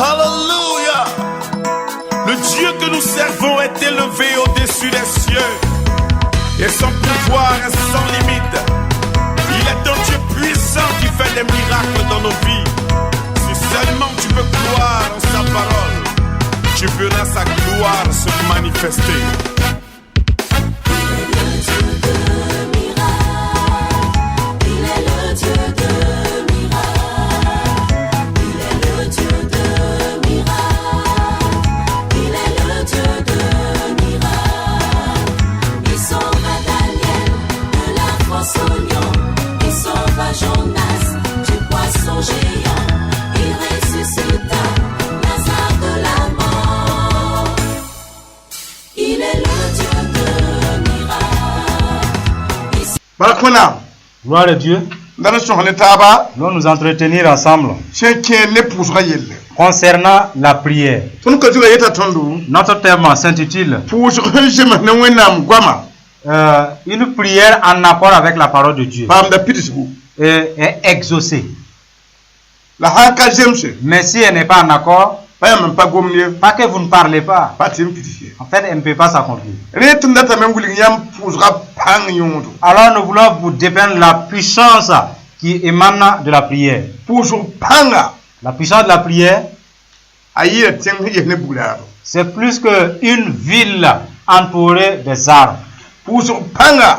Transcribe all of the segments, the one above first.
Alléluia. Le Dieu que nous servons est élevé au-dessus des cieux. Et son pouvoir est sans limite. Il est un Dieu puissant qui fait des miracles dans nos vies. Si seulement tu peux croire en sa parole, tu verras sa gloire se manifester. Gloire à Dieu. Nous nous entretenir ensemble concernant la prière. Notre thème s'intitule une prière en accord avec la parole de Dieu et exaucée. Mais si elle n'est pas en accord, pas que vous ne parlez pas, en fait elle ne peut pas s'accomplir. Alors nous voulons vous dépeindre la puissance qui émane de la prière. La puissance de la prière, c'est plus qu'une ville entourée des arbres.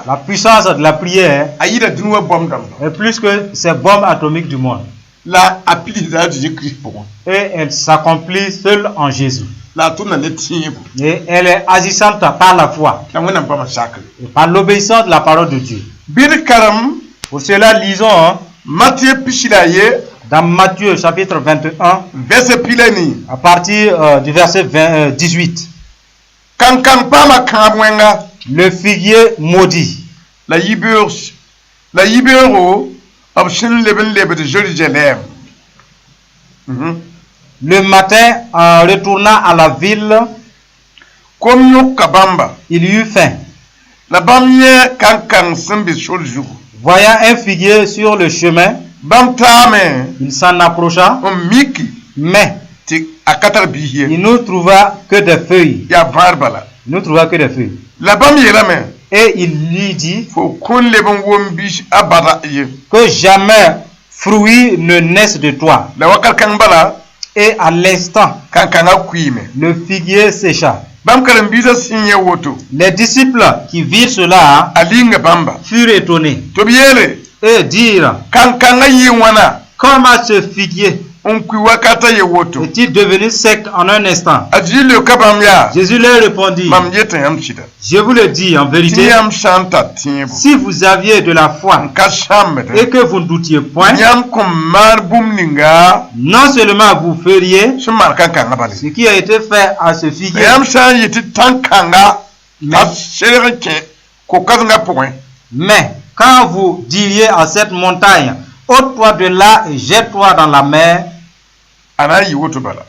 La puissance de la prière est plus que ces bombes atomiques du monde. Et elle s'accomplit seule en Jésus. Et elle est agissante par la foi et par l'obéissance de la parole de Dieu. Pour cela, lisons dans Matthieu chapitre 21 à partir du verset 18. Le figuier maudit. Le matin, en retournant à la ville, il eut faim. Voyant un figuier sur le chemin, il s'en approcha, mais il ne trouva que des feuilles. Et il lui dit que jamais fruit ne naisse de toi. Et à l'instant, le figuier sécha. Les disciples qui virent cela furent étonnés et dirent: comment ce figuier est-il devenu sec en un instant? Jésus leur répondit: je vous le dis en vérité, si vous aviez de la foi et que vous ne doutiez point, non seulement vous feriez ce qui a été fait à ce figuier, mais quand vous diriez à cette montagne: ôte-toi de là et jette-toi dans la mer,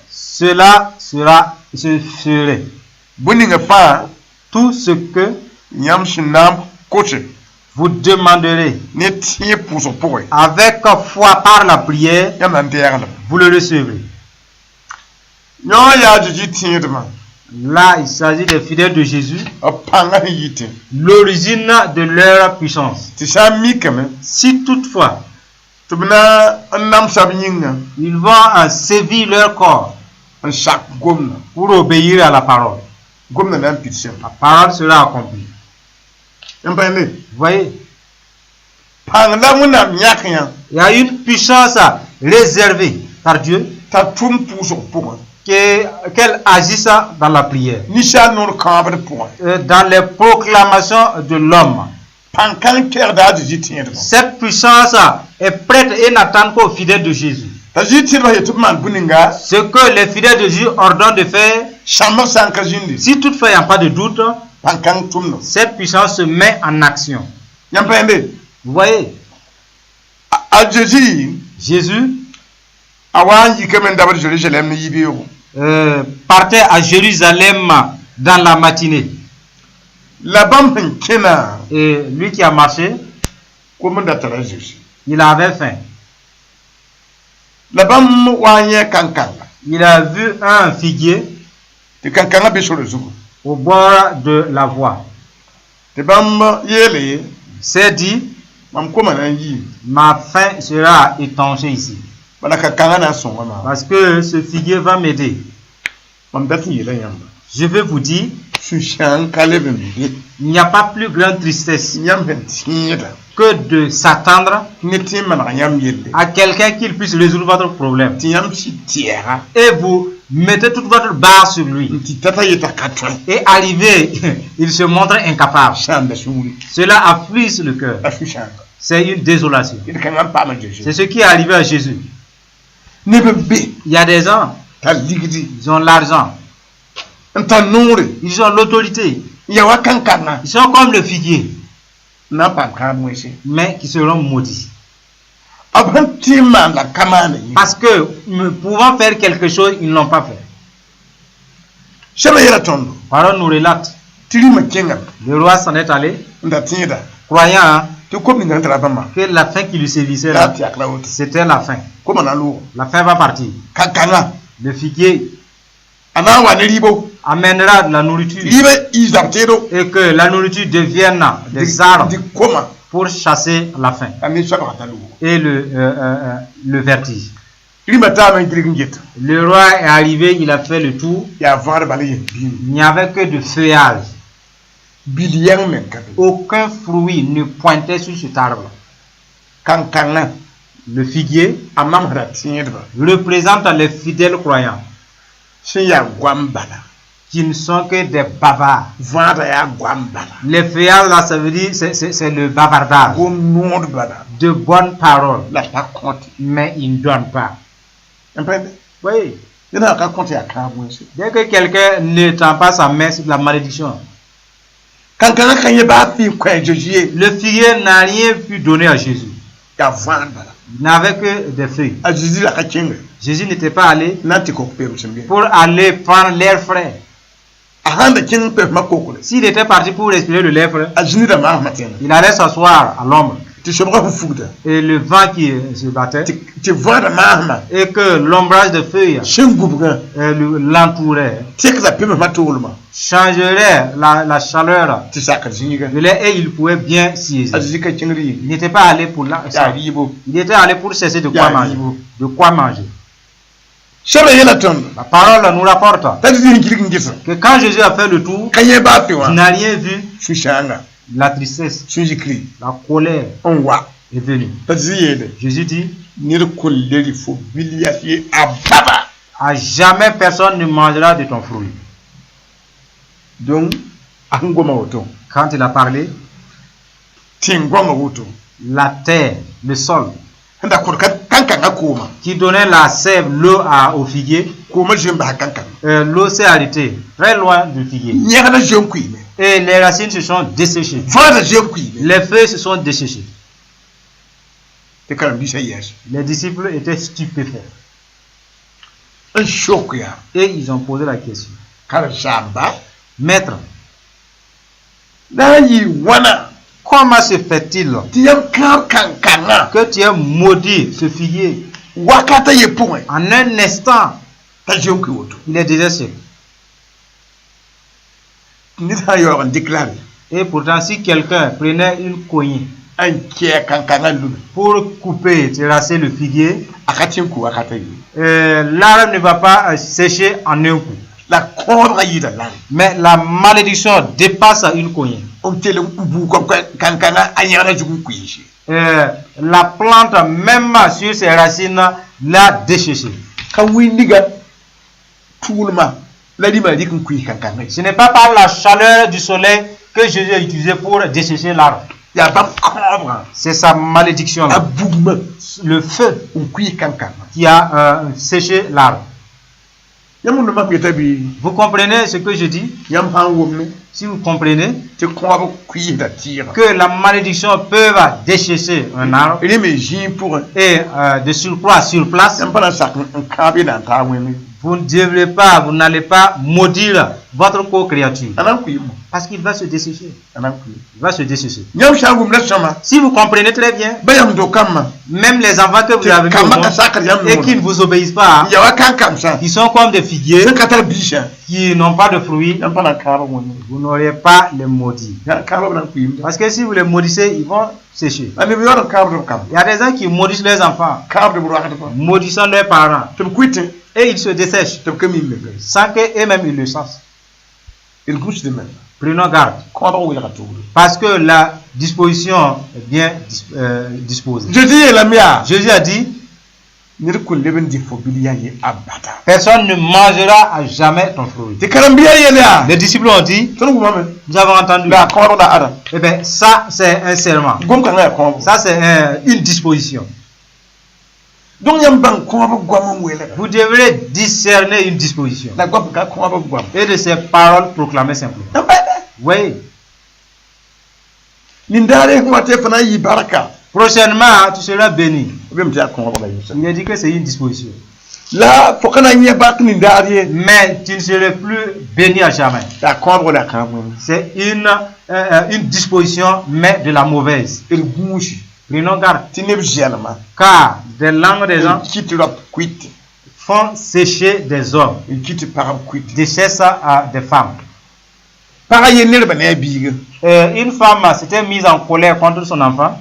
cela se ferait. Tout ce que vous demanderez avec foi par la prière, vous le recevrez. Là, il s'agit des fidèles de Jésus, l'origine de leur puissance. Si toutefois ils vont sévir leur corps pour obéir à la parole, la parole sera accomplie. Vous voyez, il y a une puissance réservée par Dieu qu'elle agisse dans la prière, dans les proclamations de l'homme. Cette puissance est prête et n'attend qu'aux fidèles de Jésus. Ce que les fidèles de Jésus ordonnent de faire, si toutefois il n'y a pas de doute, cette puissance se met en action. Vous voyez, Jésus partait à Jérusalem dans la matinée. Et lui qui a marché, il avait faim. il a vu un figuier au bord de la voie. C'est dit, ma faim sera étanchée ici. Parce que ce figuier va m'aider. Je veux vous dire, il n'y a pas plus grande tristesse que de s'attendre à quelqu'un qui puisse résoudre votre problème. Et vous mettez toute votre barre sur lui. Et arrivé, il se montre incapable. Cela afflige le cœur. C'est une désolation. C'est ce qui est arrivé à Jésus. Il y a des gens, ils ont l'argent, ils ont l'autorité, ils sont comme le figuier, mais qui seront maudits. Parce que pouvant faire quelque chose, ils n'ont pas fait. Parole nous relate. Le roi s'en est allé, croyant que la fin qui lui sévissait là, c'était la fin. La fin va partir. Le figuier amènera de la nourriture et que la nourriture devienne des armes pour chasser la faim et le vertige. Le roi est arrivé, il a fait le tour. Il n'y avait que de feuillage. Aucun fruit ne pointait sur cet arbre. Le figuier représente les fidèles croyants qui ne sont que des bavards. Les feuillages là, ça veut dire c'est le bavardage. De bonnes paroles, mais ils ne donnent pas. Oui. Dès que quelqu'un ne tend pas sa main sur la malédiction, le figuier n'a rien pu donner à Jésus. Il n'avait que des feuilles. Jésus n'était pas allé pour aller prendre l'air frais. S'il était parti pour respirer le l'air frais, il allait s'asseoir à l'ombre. Et le vent qui se battait, et que l'ombrage de feuilles l'entourait, changerait la chaleur de l'air et il pouvait bien siéger. Il n'était pas allé pour ça. Il était allé pour cesser de quoi manger. La parole nous rapporte que quand Jésus a fait le tour, il n'a rien vu. La tristesse, la colère est venue. Jésus dit, à jamais personne ne mangera de ton fruit. Donc, quand il a parlé, la terre, le sol, qui donnait la sève, l'eau au figuier, l'eau s'est arrêtée très loin du figuier. Et les racines se sont desséchées. Les feuilles se sont desséchées. Les disciples étaient stupéfaits. Et ils ont posé la question. Maître, comment se fait-il que tu aies maudit ce figuier? En un instant, il est déjà sec. Et pourtant, si quelqu'un prenait une cognée pour couper, terrasser le figuier, l'arbre ne va pas sécher en un coup. Mais la malédiction dépasse une cognée. La plante, même sur ses racines, l'a desséché. Ce n'est pas par la chaleur du soleil que Jésus a utilisé pour dessécher l'arbre. C'est sa malédiction là. Le feu qui a séché l'arbre. Vous comprenez ce que je dis? Si vous comprenez que la malédiction peut dessécher un arbre et de surcroît sur place, Vous ne devrez pas, vous n'allez pas maudire votre co-créature. Parce qu'il va se dessécher. Il va se dessécher. Si vous comprenez très bien, même les enfants que vous avez mis et qui ne vous obéissent pas, ils sont comme des figuiers qui n'ont pas de fruits, vous n'aurez pas les maudits. Parce que si vous les maudissez, ils vont sécher. Il y a des gens qui maudissent leurs enfants, maudissant leurs parents. Et ils se dessèchent sans qu'eux-mêmes ils le sachent. Prenons garde. Parce que la disposition est bien disposée. Jésus a dit, personne ne mangera à jamais ton fruit. Les disciples ont dit, nous avons entendu. Eh bien, ça c'est un serment. Ça c'est une disposition. Vous devrez discerner une disposition et de ces paroles proclamées simplement. Oui. Prochainement, tu seras béni. Il a dit que c'est une disposition. Mais tu ne seras plus béni à jamais. C'est une disposition, mais de la mauvaise. Prenons garde. Car des langues des gens font sécher des hommes, déchèsent à des femmes. Une femme s'était mise en colère contre son enfant,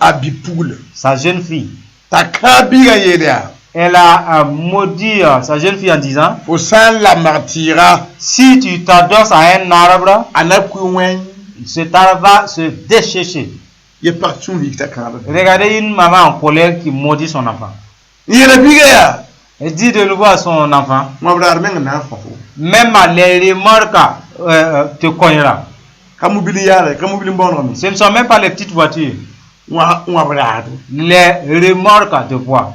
sa jeune fille. Elle a maudit sa jeune fille en disant, si tu t'adosses à un arbre, cet arbre va se dessécher. Regardez une maman en colère qui maudit son enfant. Elle dit de nouveau à son enfant, même les remorques te cognera. Ce ne sont même pas les petites voitures. Les remorques de bois.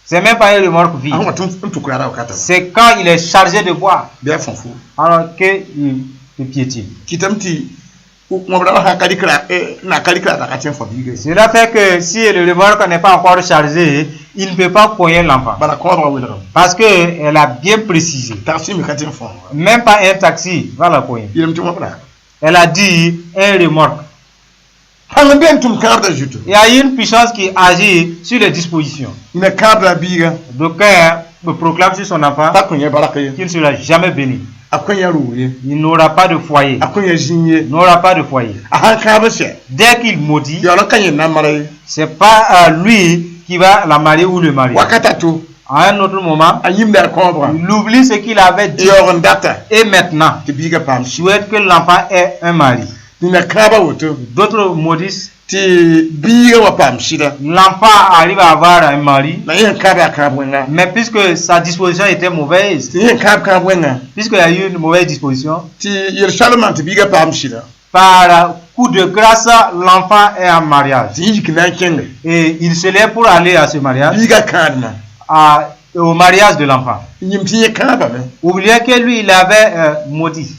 C'est même pas une remorque vide. C'est quand il est chargé de bois. Alors qu'il piétine. Cela fait que si le remorque n'est pas encore chargé, il ne peut pas cogner l'enfant. Parce qu'elle a bien précisé. Même pas un taxi va la cogner. Elle a dit un remorque. Il y a une puissance qui agit sur les dispositions. D'aucuns proclame sur son enfant qu'il ne sera jamais béni. Il n'aura pas de foyer. Il n'aura pas de foyer. Dès qu'il maudit, c'est pas lui qui va la marier ou le marier. À un autre moment, il oublie ce qu'il avait dit. Et maintenant, il souhaite que l'enfant ait un mari. D'autres maudissent. L'enfant arrive à avoir un mari, mais puisque sa disposition était mauvaise, puisqu'il y a eu une mauvaise disposition, par coup de grâce, l'enfant est en mariage. Et il se lève pour aller à ce mariage, au mariage de l'enfant. Oubliez que lui, il avait maudit.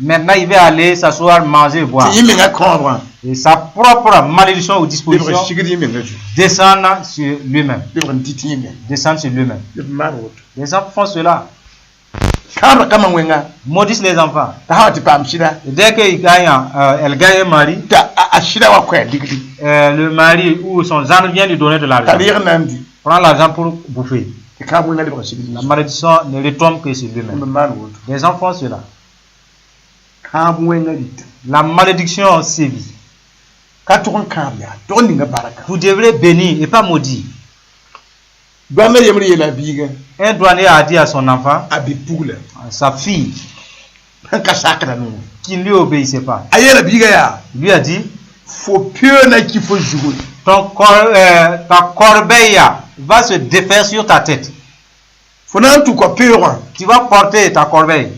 Maintenant, il va aller s'asseoir, manger, boire. Et sa propre malédiction ou disposition descend sur lui-même. Descend sur lui-même. Les enfants font cela. Maudissent les enfants. Et dès qu'elle gagne un mari, le mari ou son gendre vient lui donner de l'argent. Prend l'argent pour bouffer. La malédiction ne retombe que sur lui-même. Les enfants font cela. La malédiction sévit. Vous devrez bénir et pas maudire. Un douanier a dit à son enfant, à sa fille, qui ne lui obéissait pas, lui a dit, ta corbeille va se défaire sur ta tête. Tu vas porter ta corbeille.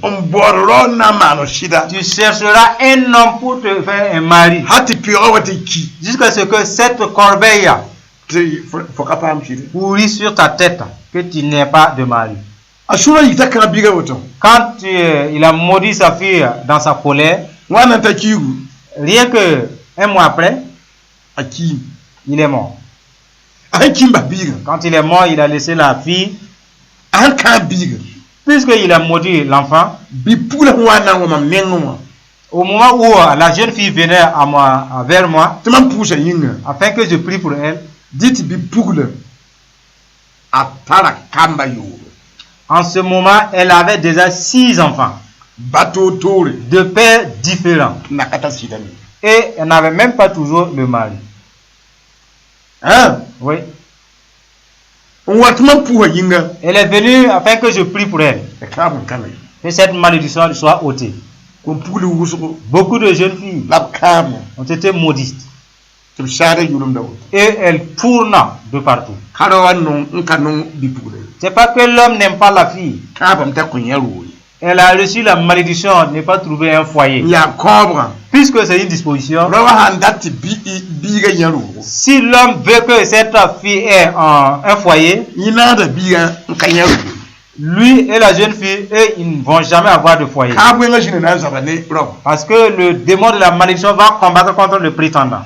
Tu chercheras un homme pour te faire un mari. Jusqu'à ce que cette corbeille pourrit sur ta tête, que tu n'aies pas de mari. Quand il a maudit sa fille dans sa colère, rien que un mois après, il est mort. Quand il est mort, il a laissé la fille Puisqu'il a maudit l'enfant, au moment où la jeune fille venait vers moi, afin que je prie pour elle, en ce moment, elle avait déjà 6 enfants de pères différents. Et elle n'avait même pas toujours le mari. Hein? Oui. Elle est venue afin que je prie pour elle. Que cette malédiction soit ôtée. Beaucoup de jeunes filles ont été maudites. Et elles tournent de partout. C'est pas que l'homme n'aime pas la fille. Elle a reçu la malédiction, n'est pas trouvé un foyer. Puisque c'est une disposition. Si l'homme veut que cette fille ait un foyer, lui et la jeune fille, eux, ils ne vont jamais avoir de foyer. Parce que le démon de la malédiction va combattre contre le prétendant.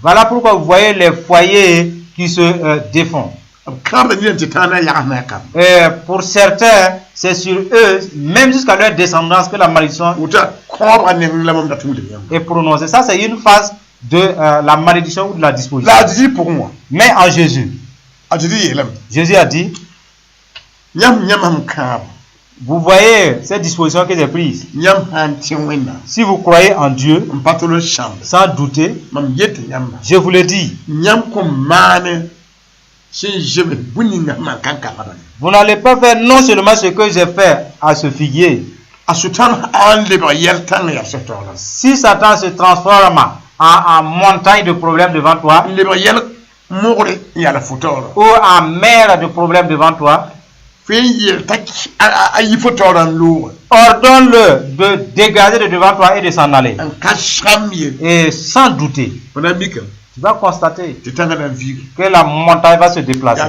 Voilà pourquoi vous voyez les foyers qui se défont. Et pour certains, c'est sur eux, même jusqu'à leur descendance, que la malédiction est prononcée. Ça, c'est une phase de la malédiction ou de la disposition. Mais en Jésus, Jésus a dit, vous voyez cette disposition que j'ai prise. Si vous croyez en Dieu, sans douter, je vous le dis, vous n'allez pas faire non seulement ce que j'ai fait à ce figuier. Si Satan se transforme en montagne de problèmes devant toi, ou en mer de problèmes devant toi, ordonne-le de dégager de devant toi et de s'en aller. Et sans douter, tu vas constater que la montagne va se déplacer.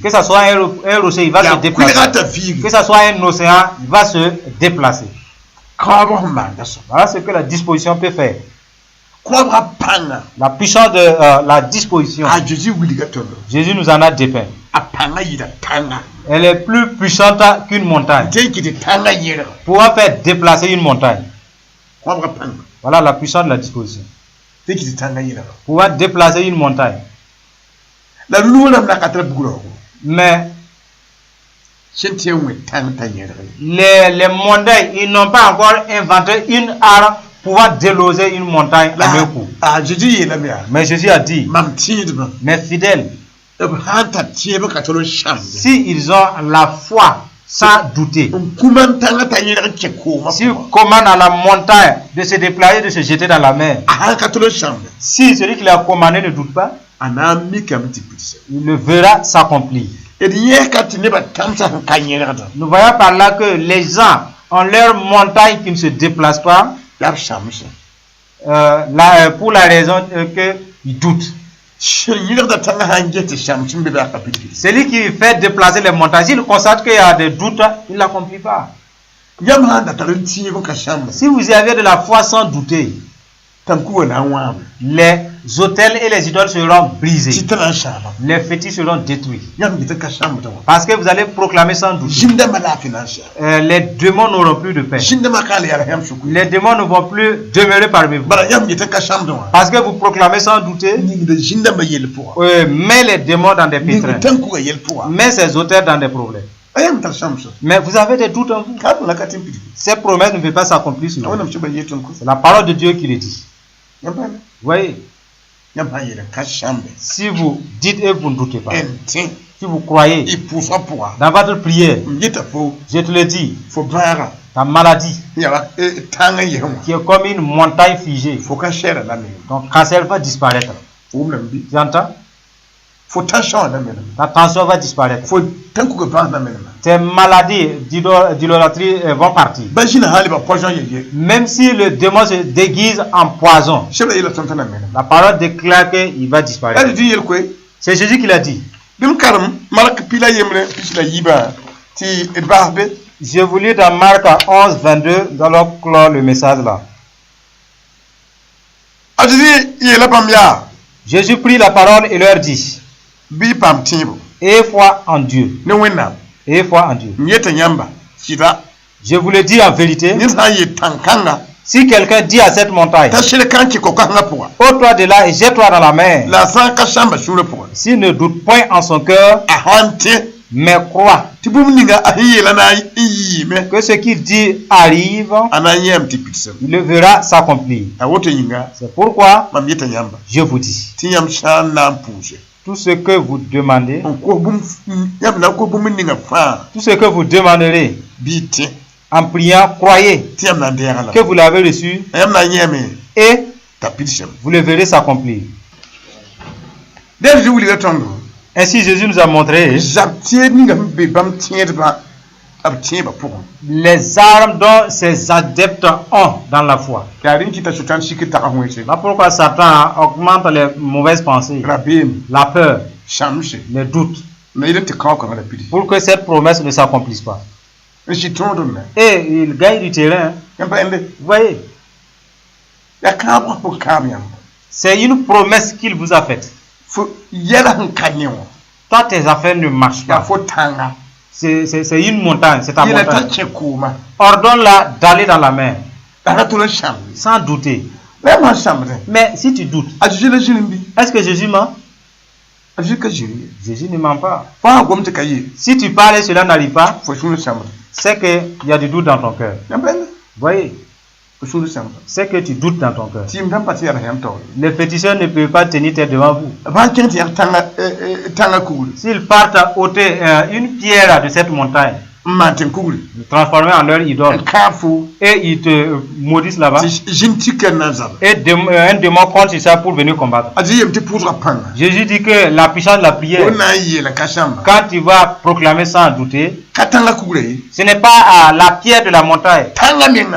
Que ce soit un rocher, il va se déplacer. Que ce soit un océan, il va se déplacer. Voilà ce que la disposition peut faire. La puissance de la disposition. Jésus nous en a dépeint. Elle est plus puissante qu'une montagne. Pouvoir faire déplacer une montagne. Voilà la puissance de la disposition. Pouvoir déplacer une montagne. Mais les montagnes, ils n'ont pas encore inventé une arme pour pouvoir déloger une montagne à un coup. Mais Jésus a dit, mes fidèles, si ils ont la foi sans douter, si commande à la montagne de se déplacer, de se jeter dans la mer, si celui qui l'a commandé ne doute pas, il le verra s'accomplir. Nous voyons par là que les gens ont leur montagne qui ne se déplace pas, pour la raison qu'ils doutent. Celui qui fait déplacer les montagnes, s'il constate qu'il y a des doutes, il ne l'accomplit pas. Si vous avez de la foi sans douter, les hôtels et les idoles seront brisés. Les fétiches seront détruits. Parce que vous allez proclamer sans douter. Les démons n'auront plus de paix. Les démons ne vont plus demeurer parmi vous. Parce que vous proclamez sans douter. Mais les démons dans des pétrins. Mais ces hôtels dans des problèmes. Mais vous avez des doutes en vous. Ces promesses ne peuvent pas s'accomplir sur vous. C'est la parole de Dieu qui le dit. Vous voyez, si vous dites et vous ne doutez pas, si vous croyez dans votre prière, je te le dis, ta maladie qui est comme une montagne figée, ton cancer va disparaître. Tu entends? Ta tension va disparaître. Tes maladies d'idolâtrie vont partir. Même si le démon se déguise en poison, la parole déclare qu'il va disparaître. C'est Jésus qui l'a dit. Je vous lis dans Marc 11, 22, nous allons clore le message là. Jésus prit la parole et leur dit, Et foi en Dieu. Et foi en Dieu. Je vous le dis en vérité. Si quelqu'un dit à cette montagne, ôte-toi de là et jette-toi dans la mer, s'il ne doute point en son cœur, mais croit que ce qu'il dit arrive, il le verra s'accomplir. C'est pourquoi je vous dis, tout ce que vous demandez, tout ce que vous demanderez en priant, croyez que vous l'avez reçu et vous le verrez s'accomplir. Ainsi Jésus nous a montré les armes dont ses adeptes ont dans la foi. Là pourquoi Satan augmente les mauvaises pensées, la peur, les doutes, pour que cette promesse ne s'accomplisse pas. Et il gagne du terrain. Vous voyez, c'est une promesse qu'il vous a faite. Quand tes affaires ne marchent pas, c'est une montagne, c'est ta montagne. Ordonne-la d'aller dans la mer, sans douter. Mais si tu doutes, est-ce que Jésus ment? Jésus ne ment pas. Si tu parles et cela n'arrive pas, c'est qu'il y a du doute dans ton cœur. Vous voyez, c'est que tu doutes dans ton cœur. Les féticheurs ne peuvent pas tenir tête devant vous. S'ils partent à ôter une pierre de cette montagne, le transformer en leur idole, et ils te maudissent là-bas, et un démon compte sur ça pour venir combattre. Jésus dit que la puissance de la prière, quand tu vas proclamer sans douter, ce n'est pas la pierre de la montagne,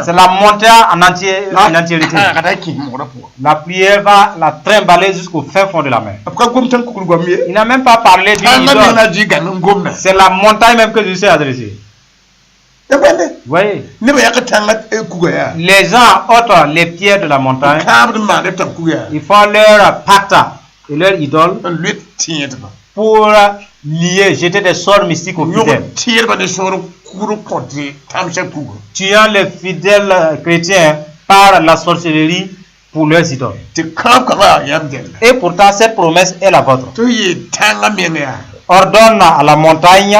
c'est la montagne en entièreté. La prière va la trimballer jusqu'au fin fond de la mer. Il n'a même pas parlé d'une idole. C'est la montagne même que je suis adressé. Vous voyez, les gens ôtent les pierres de la montagne, ils font leur pata et leur idole pour lier, jeter des sorts mystiques aux fidèles, tuant les fidèles chrétiens par la sorcellerie pour leurs idoles. Et pourtant cette promesse est la vôtre. Ordonne à la montagne,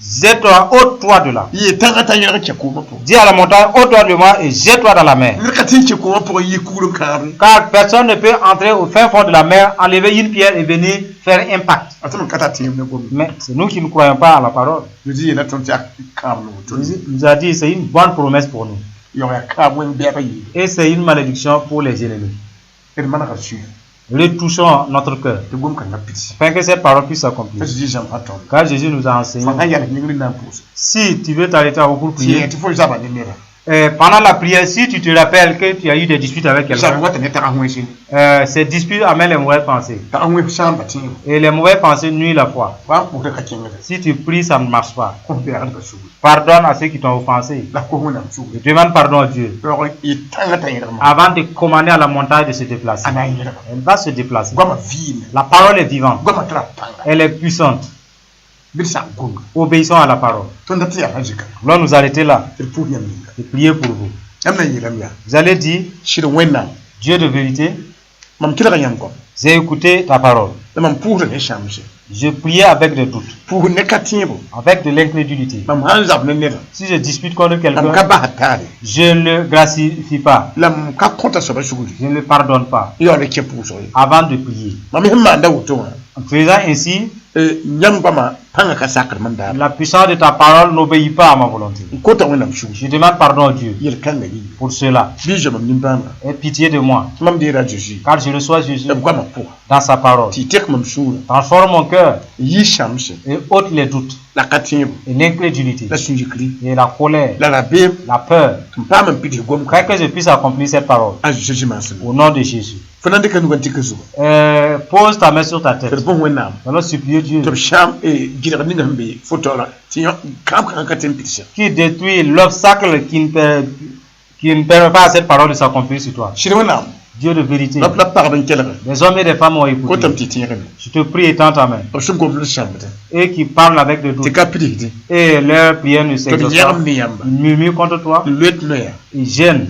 jette-toi, ôte-toi de là. Dis à la montagne, ôte-toi de moi et jette-toi dans la mer. Car personne ne peut entrer au fin fond de la mer, enlever une pierre et venir faire impact. Mais c'est nous qui ne croyons pas à la parole. Il nous a dit c'est une bonne promesse pour nous. Et c'est une malédiction pour les ennemis. Retouchons notre cœur afin que cette parole puisse s'accomplir. Car Jésus nous a enseigné, si tu veux t'arrêter pour prier, pendant la prière, si tu te rappelles que tu as eu des disputes avec quelqu'un, ces disputes amènent les mauvaises pensées. Et les mauvaises pensées nuisent la foi. Si tu pries, ça ne marche pas. Pardonne à ceux qui t'ont offensé. Demande pardon à Dieu. Avant de commander à la montagne de se déplacer. Elle va se déplacer. La parole est vivante. Elle est puissante. Obéissons à la parole. Là, nous arrêter là et prier pour vous. Vous allez dire, Dieu de vérité, j'ai écouté ta parole. Je priais avec des doutes, avec de l'incrédulité. Si je dispute contre quelqu'un, je ne le gratifie pas, je ne le pardonne pas avant de prier. En faisant ainsi, la puissance de ta parole n'obéit pas à ma volonté. Je demande pardon à Dieu pour cela. Aie pitié de moi, car je reçois Jésus dans sa parole. Transforme mon cœur et ôte les doutes et l'incrédulité et la colère, la peur, afin que je puisse accomplir cette parole au nom de Jésus. Pose ta main sur ta tête. Allons supplier Dieu qui détruit l'obstacle qui ne permet pas à cette parole de s'accomplir sur toi. Dieu de vérité, Des hommes et des femmes ont écouté. Je te prie, étends ta main. Et qui parlent avec des doutes. Et leur prière ne s'exauce pas. Ils murmurent contre toi. Ils gênent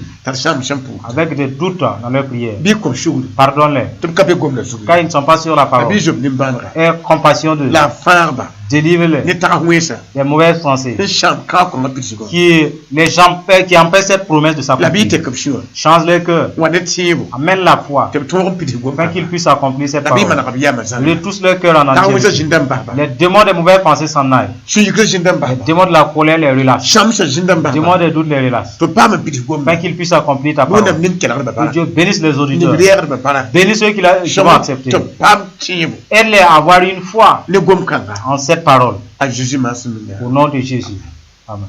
avec des doutes dans leur prière. Pardonne-les. Car ils ne sont pas sur la parole. Aie compassion de délivre-les des mauvaises pensées qui empêchent cette promesse de s'accomplir. Change les cœurs. Amène la foi afin qu'ils puissent accomplir cette parole. Ils tous leur cœur en entier. Les démons des mauvaises pensées s'en aillent. Les démons de la colère les relâchent. Les démons des doutes les relâchent. Afin qu'ils puissent accomplir ta parole. Que Dieu bénisse les auditeurs. Bénisse ceux qui vont accepter. Aide-les à avoir une foi en cette parole. Au nom de Jésus. Amen.